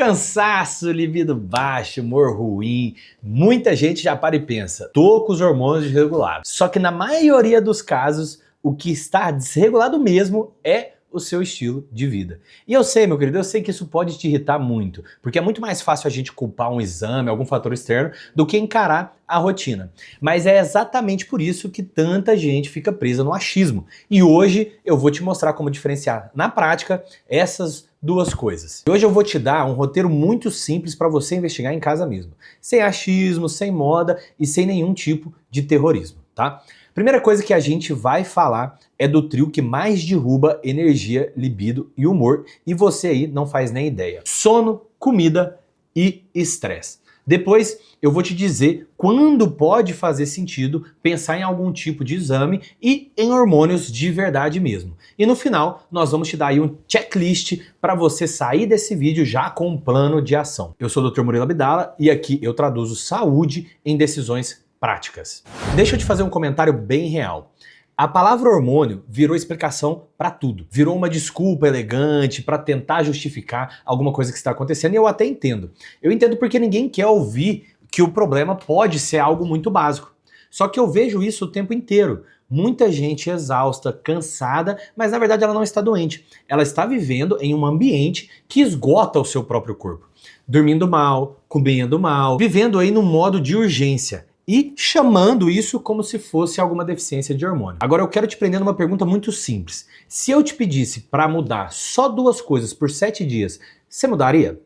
Cansaço, libido baixo, humor ruim, muita gente já para e pensa, tô com os hormônios desregulados. Só que na maioria dos casos, o que está desregulado mesmo é o seu estilo de vida. E eu sei, meu querido, eu sei que isso pode te irritar muito, porque é muito mais fácil a gente culpar um exame, algum fator externo, do que encarar a rotina. Mas é exatamente por isso que tanta gente fica presa no achismo. E hoje eu vou te mostrar como diferenciar na prática essas duas coisas. E hoje eu vou te dar um roteiro muito simples para você investigar em casa mesmo. Sem achismo, sem moda e sem nenhum tipo de terrorismo, tá? Primeira coisa que a gente vai falar é do trio que mais derruba energia, libido e humor, e você aí não faz nem ideia. Sono, comida e estresse. Depois eu vou te dizer quando pode fazer sentido pensar em algum tipo de exame e em hormônios de verdade mesmo. E no final nós vamos te dar aí um checklist para você sair desse vídeo já com um plano de ação. Eu sou o Dr. Murilo Abdala e aqui eu traduzo saúde em decisões práticas. Deixa eu te fazer um comentário bem real. A palavra hormônio virou explicação para tudo. Virou uma desculpa elegante para tentar justificar alguma coisa que está acontecendo e eu até entendo. Eu entendo porque ninguém quer ouvir que o problema pode ser algo muito básico. Só que eu vejo isso o tempo inteiro. Muita gente exausta, cansada, mas na verdade ela não está doente. Ela está vivendo em um ambiente que esgota o seu próprio corpo. Dormindo mal, comendo mal, vivendo aí no modo de urgência. E chamando isso como se fosse alguma deficiência de hormônio. Agora eu quero te prender numa pergunta muito simples. Se eu te pedisse para mudar só duas coisas por 7 dias, você mudaria?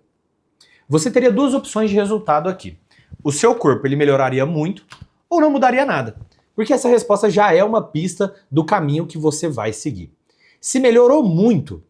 Você teria duas opções de resultado aqui. O seu corpo ele melhoraria muito ou não mudaria nada. Porque essa resposta já é uma pista do caminho que você vai seguir. Se melhorou muito,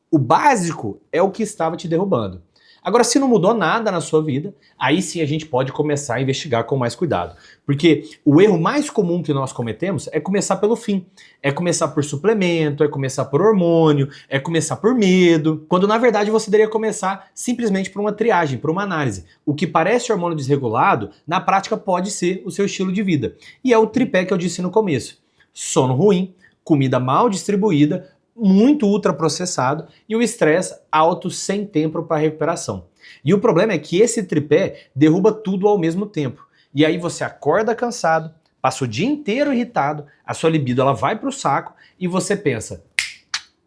o básico é o que estava te derrubando. Agora, se não mudou nada na sua vida, aí sim a gente pode começar a investigar com mais cuidado. Porque o erro mais comum que nós cometemos é começar pelo fim. É começar por suplemento, é começar por hormônio, é começar por medo. Quando na verdade você deveria começar simplesmente por uma triagem, por uma análise. O que parece hormônio desregulado, na prática pode ser o seu estilo de vida. E é o tripé que eu disse no começo. Sono ruim, comida mal distribuída, muito ultraprocessado e o estresse alto sem tempo para recuperação. E o problema é que esse tripé derruba tudo ao mesmo tempo. E aí você acorda cansado, passa o dia inteiro irritado, a sua libido ela vai para o saco e você pensa,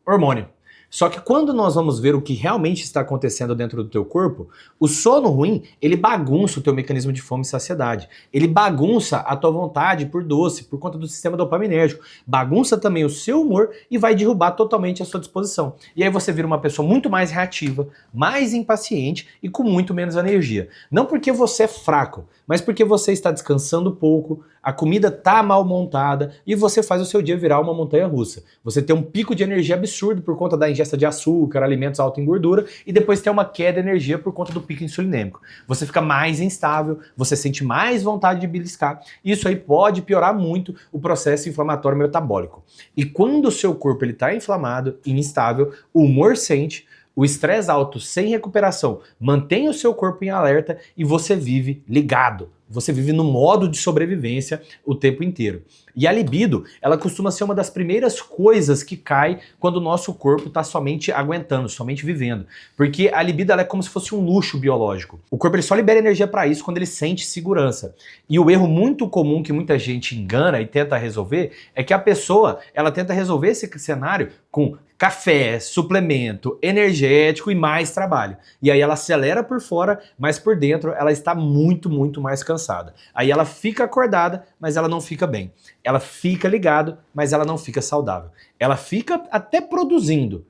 hormônio. Só que quando nós vamos ver o que realmente está acontecendo dentro do teu corpo, o sono ruim, ele bagunça o teu mecanismo de fome e saciedade. Ele bagunça a tua vontade por doce, por conta do sistema dopaminérgico. Bagunça também o seu humor e vai derrubar totalmente a sua disposição. E aí você vira uma pessoa muito mais reativa, mais impaciente e com muito menos energia. Não porque você é fraco, mas porque você está descansando pouco, a comida está mal montada e você faz o seu dia virar uma montanha russa. Você tem um pico de energia absurdo por conta da ingesta de açúcar, alimentos altos em gordura e depois tem uma queda de energia por conta do pico insulinêmico. Você fica mais instável, você sente mais vontade de beliscar. Isso aí pode piorar muito o processo inflamatório metabólico. E quando o seu corpo está inflamado e instável, o humor sente, o estresse alto sem recuperação mantém o seu corpo em alerta e você vive ligado. Você vive no modo de sobrevivência o tempo inteiro. E a libido, ela costuma ser uma das primeiras coisas que cai quando o nosso corpo está somente aguentando, somente vivendo. Porque a libido ela é como se fosse um luxo biológico. O corpo ele só libera energia para isso quando ele sente segurança. E o erro muito comum que muita gente engana e tenta resolver é que a pessoa ela tenta resolver esse cenário com café, suplemento, energético e mais trabalho. E aí ela acelera por fora, mas por dentro ela está muito, muito mais cansada. Aí ela fica acordada, mas ela não fica bem. Ela fica ligado, mas ela não fica saudável. Ela fica até produzindo,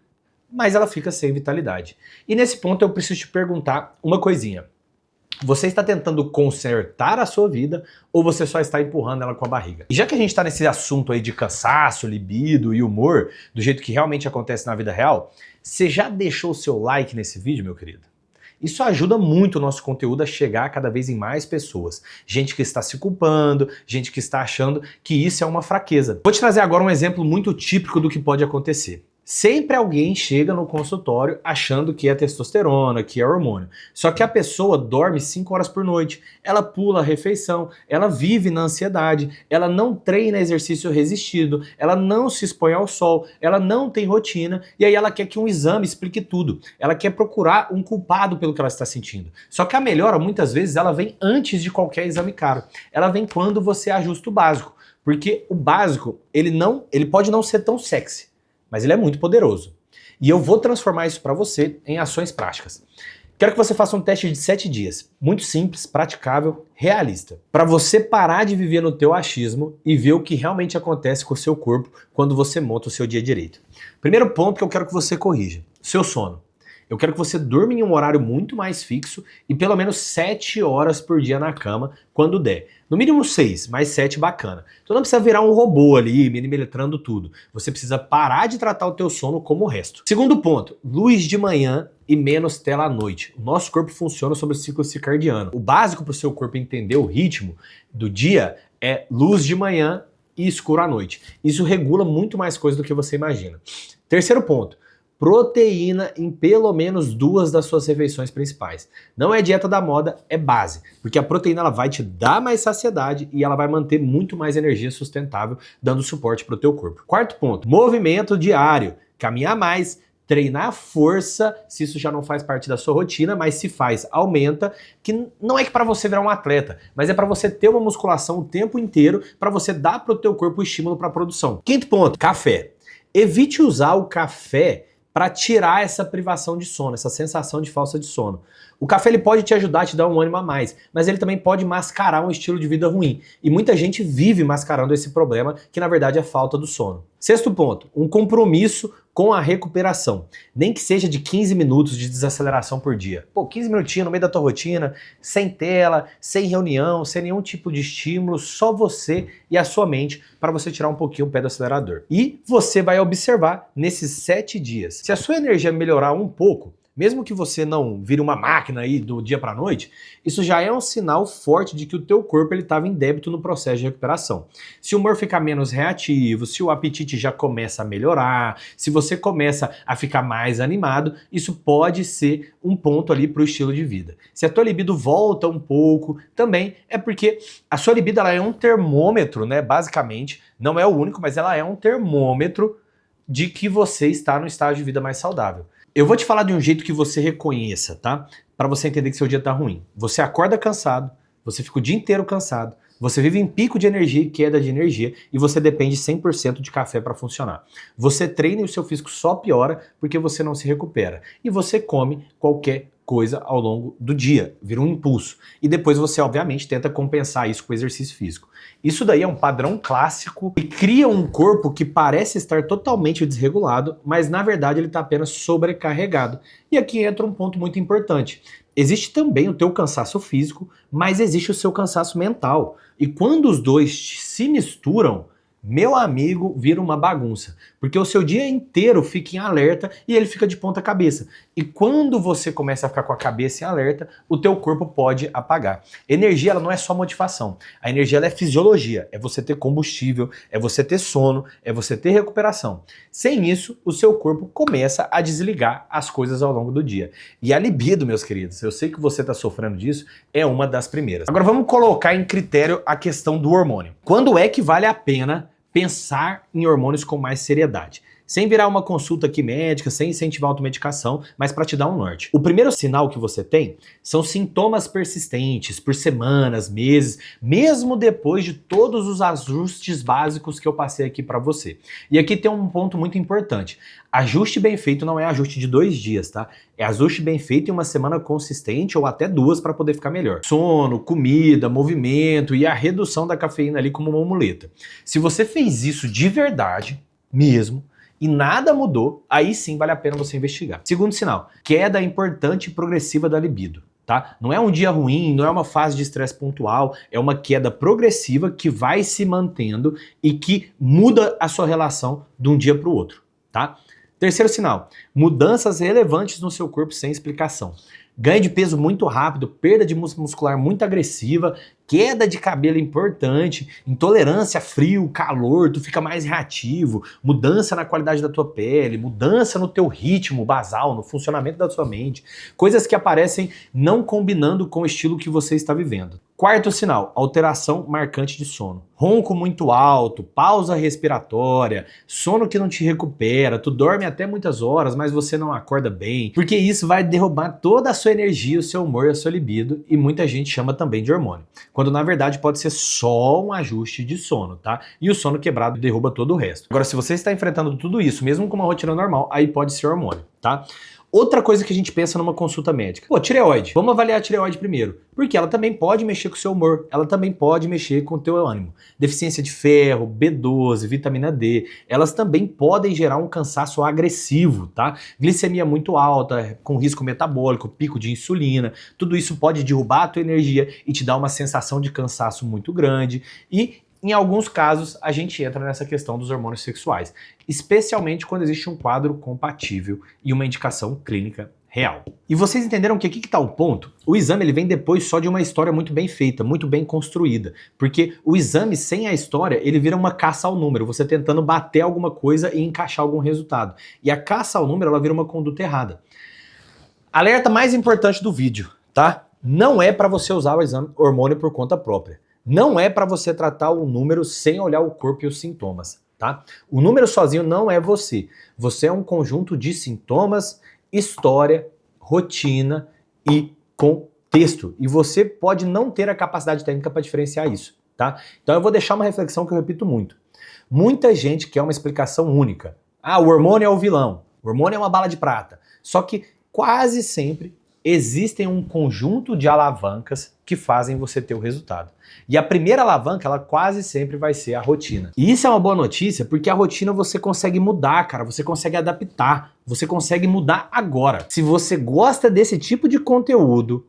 mas ela fica sem vitalidade. E nesse ponto eu preciso te perguntar uma coisinha. Você está tentando consertar a sua vida ou você só está empurrando ela com a barriga? E já que a gente está nesse assunto aí de cansaço, libido e humor, do jeito que realmente acontece na vida real, você já deixou o seu like nesse vídeo, meu querido? Isso ajuda muito o nosso conteúdo a chegar cada vez em mais pessoas. Gente que está se culpando, gente que está achando que isso é uma fraqueza. Vou te trazer agora um exemplo muito típico do que pode acontecer. Sempre alguém chega no consultório achando que é testosterona, que é hormônio. Só que a pessoa dorme 5 horas por noite, ela pula a refeição, ela vive na ansiedade, ela não treina exercício resistido, ela não se expõe ao sol, ela não tem rotina, e aí ela quer que um exame explique tudo. Ela quer procurar um culpado pelo que ela está sentindo. Só que a melhora, muitas vezes, ela vem antes de qualquer exame caro. Ela vem quando você ajusta o básico. Porque o básico, ele pode não ser tão sexy, mas ele é muito poderoso. E eu vou transformar isso para você em ações práticas. Quero que você faça um teste de 7 dias. Muito simples, praticável, realista. Para você parar de viver no teu achismo e ver o que realmente acontece com o seu corpo quando você monta o seu dia direito. Primeiro ponto que eu quero que você corrija. Seu sono. Eu quero que você durma em um horário muito mais fixo e pelo menos 7 horas por dia na cama, quando der. No mínimo 6, mais 7 bacana. Então não precisa virar um robô ali, milimetrando tudo. Você precisa parar de tratar o teu sono como o resto. Segundo ponto, luz de manhã e menos tela à noite. O nosso corpo funciona sobre o ciclo circadiano. O básico para o seu corpo entender o ritmo do dia é luz de manhã e escuro à noite. Isso regula muito mais coisa do que você imagina. Terceiro ponto, proteína em pelo menos 2 das suas refeições principais. Não é dieta da moda, é base, porque a proteína ela vai te dar mais saciedade e ela vai manter muito mais energia sustentável, dando suporte para o teu corpo. Quarto ponto, movimento diário, caminhar mais, treinar força, se isso já não faz parte da sua rotina, mas se faz, aumenta, que não é que para você virar um atleta, mas é para você ter uma musculação o tempo inteiro, para você dar para o teu corpo o estímulo para a produção. Quinto ponto, café. Evite usar o café para tirar essa privação de sono, essa sensação de falta de sono. O café ele pode te ajudar a te dar um ânimo a mais, mas ele também pode mascarar um estilo de vida ruim. E muita gente vive mascarando esse problema, que na verdade é falta do sono. Sexto ponto, um compromisso com a recuperação. Nem que seja de 15 minutos de desaceleração por dia. Pô, 15 minutinhos no meio da tua rotina, sem tela, sem reunião, sem nenhum tipo de estímulo, só você e a sua mente para você tirar um pouquinho o pé do acelerador. E você vai observar nesses 7 dias. Se a sua energia melhorar um pouco, mesmo que você não vire uma máquina aí do dia para a noite, isso já é um sinal forte de que o teu corpo estava em débito no processo de recuperação. Se o humor ficar menos reativo, se o apetite já começa a melhorar, se você começa a ficar mais animado, isso pode ser um ponto ali para o estilo de vida. Se a tua libido volta um pouco, também é porque a sua libido ela é um termômetro, né? Basicamente, não é o único, mas ela é um termômetro de que você está no estágio de vida mais saudável. Eu vou te falar de um jeito que você reconheça, tá? Para você entender que seu dia tá ruim. Você acorda cansado, você fica o dia inteiro cansado, você vive em pico de energia e queda de energia e você depende 100% de café para funcionar. Você treina e o seu físico só piora porque você não se recupera. E você come qualquer coisa ao longo do dia, vira um impulso. E depois você, obviamente, tenta compensar isso com o exercício físico. Isso daí é um padrão clássico e cria um corpo que parece estar totalmente desregulado, mas na verdade ele está apenas sobrecarregado. E aqui entra um ponto muito importante. Existe também o teu cansaço físico, mas existe o seu cansaço mental. E quando os dois se misturam, meu amigo, vira uma bagunça, porque o seu dia inteiro fica em alerta e ele fica de ponta cabeça. E quando você começa a ficar com a cabeça em alerta, o teu corpo pode apagar. Energia ela não é só motivação, a energia ela é fisiologia, é você ter combustível, é você ter sono, é você ter recuperação. Sem isso, o seu corpo começa a desligar as coisas ao longo do dia. E a libido, meus queridos, eu sei que você está sofrendo disso, é uma das primeiras. Agora vamos colocar em critério a questão do hormônio. Quando é que vale a pena pensar em hormônios com mais seriedade? Sem virar uma consulta aqui médica, sem incentivar a automedicação, mas para te dar um norte. O primeiro sinal que você tem são sintomas persistentes por semanas, meses, mesmo depois de todos os ajustes básicos que eu passei aqui para você. E aqui tem um ponto muito importante. Ajuste bem feito não é ajuste de 2 dias, tá? É ajuste bem feito em uma semana consistente ou até 2 para poder ficar melhor. Sono, comida, movimento e a redução da cafeína ali como uma muleta. Se você fez isso de verdade, mesmo, e nada mudou, aí sim vale a pena você investigar. Segundo sinal, queda importante e progressiva da libido. Tá? Não é um dia ruim, não é uma fase de estresse pontual, é uma queda progressiva que vai se mantendo e que muda a sua relação de um dia para o outro. Tá? Terceiro sinal, mudanças relevantes no seu corpo sem explicação. ganho de peso muito rápido, perda de massa muscular muito agressiva, queda de cabelo importante, intolerância a frio, calor, tu fica mais reativo, mudança na qualidade da tua pele, mudança no teu ritmo basal, no funcionamento da sua mente, coisas que aparecem não combinando com o estilo que você está vivendo. Quarto sinal, alteração marcante de sono. Ronco muito alto, pausa respiratória, sono que não te recupera, tu dorme até muitas horas, mas você não acorda bem, porque isso vai derrubar toda a sua energia, o seu humor e a sua libido, e muita gente chama também de hormônio. Quando na verdade pode ser só um ajuste de sono, tá? E o sono quebrado derruba todo o resto. Agora, se você está enfrentando tudo isso, mesmo com uma rotina normal, aí pode ser hormônio, tá? Outra coisa que a gente pensa numa consulta médica. Pô, tireoide. Vamos avaliar a tireoide primeiro. Porque ela também pode mexer com o seu humor, ela também pode mexer com o teu ânimo. Deficiência de ferro, B12, vitamina D, elas também podem gerar um cansaço agressivo, tá? Glicemia muito alta, com risco metabólico, pico de insulina, tudo isso pode derrubar a tua energia e te dar uma sensação de cansaço muito grande e em alguns casos, a gente entra nessa questão dos hormônios sexuais, especialmente quando existe um quadro compatível e uma indicação clínica real. E vocês entenderam que aqui que está o ponto? O exame ele vem depois só de uma história muito bem feita, muito bem construída, porque o exame sem a história, ele vira uma caça ao número, você tentando bater alguma coisa e encaixar algum resultado. E a caça ao número, ela vira uma conduta errada. Alerta mais importante do vídeo, tá? Não é para você usar o exame hormônio por conta própria. Não é para você tratar o número sem olhar o corpo e os sintomas, tá? O número sozinho não é você. Você é um conjunto de sintomas, história, rotina e contexto. E você pode não ter a capacidade técnica para diferenciar isso, tá? Então eu vou deixar uma reflexão que eu repito muito. Muita gente quer uma explicação única. Ah, o hormônio é o vilão. O hormônio é uma bala de prata. Só que quase sempre existem um conjunto de alavancas que fazem você ter o resultado. E a primeira alavanca, ela quase sempre vai ser a rotina. E isso é uma boa notícia, porque a rotina você consegue mudar, cara, você consegue adaptar, você consegue mudar agora. Se você gosta desse tipo de conteúdo,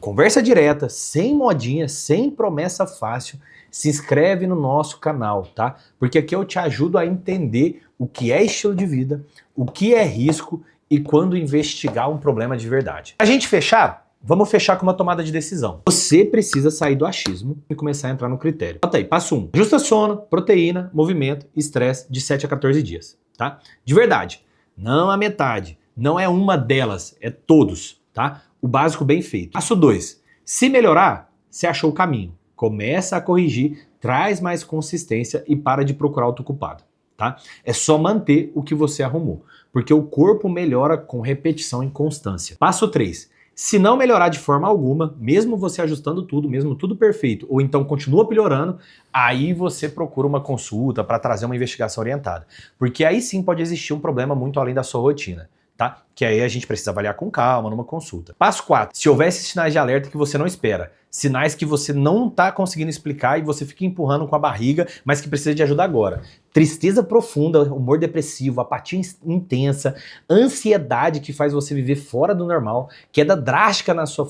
conversa direta, sem modinha, sem promessa fácil, se inscreve no nosso canal, tá? Porque aqui eu te ajudo a entender o que é estilo de vida, o que é risco e quando investigar um problema de verdade. A gente fechar? Vamos fechar com uma tomada de decisão. Você precisa sair do achismo e começar a entrar no critério. Bota aí, passo 1. Ajusta sono, proteína, movimento, estresse de 7 a 14 dias, tá? De verdade, não a metade, não é uma delas, é todos, tá? O básico bem feito. Passo 2. Se melhorar, você achou o caminho. Começa a corrigir, traz mais consistência e para de procurar outro culpado, tá? É só manter o que você arrumou, porque o corpo melhora com repetição e constância. Passo 3. Se não melhorar de forma alguma, mesmo você ajustando tudo, mesmo tudo perfeito, ou então continua piorando, aí você procura uma consulta para trazer uma investigação orientada. Porque aí sim pode existir um problema muito além da sua rotina, tá? Que aí a gente precisa avaliar com calma numa consulta. Passo 4. Se houver esses sinais de alerta que você não espera, sinais que você não está conseguindo explicar e você fica empurrando com a barriga, mas que precisa de ajuda agora. Tristeza profunda, humor depressivo, apatia intensa, ansiedade que faz você viver fora do normal, queda drástica na sua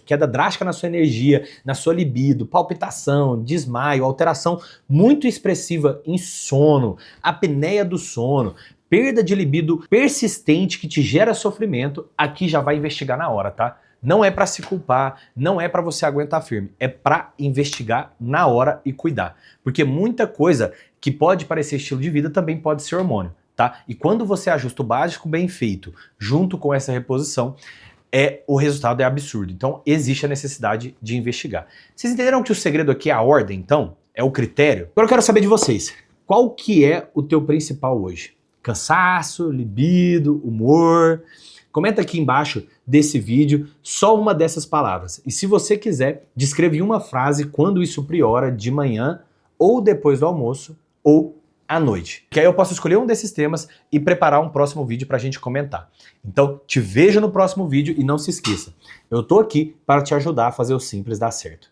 queda drástica na sua energia, na sua libido, palpitação, desmaio, alteração muito expressiva em sono, apneia do sono, perda de libido persistente que te gera sofrimento, aqui já vai investigar na hora, tá? Não é para se culpar, não é para você aguentar firme, é para investigar na hora e cuidar. Porque muita coisa que pode parecer estilo de vida também pode ser hormônio, tá? E quando você ajusta o básico bem feito, junto com essa reposição, o resultado é absurdo. Então existe a necessidade de investigar. Vocês entenderam que o segredo aqui é a ordem, então? É o critério? Agora eu quero saber de vocês. Qual que é o teu principal hoje? Cansaço, libido, humor? Comenta aqui embaixo desse vídeo só uma dessas palavras. E se você quiser, descreve uma frase quando isso priora de manhã, ou depois do almoço, ou à noite. Que aí eu posso escolher um desses temas e preparar um próximo vídeo pra gente comentar. Então, te vejo no próximo vídeo e não se esqueça, eu tô aqui para te ajudar a fazer o simples dar certo.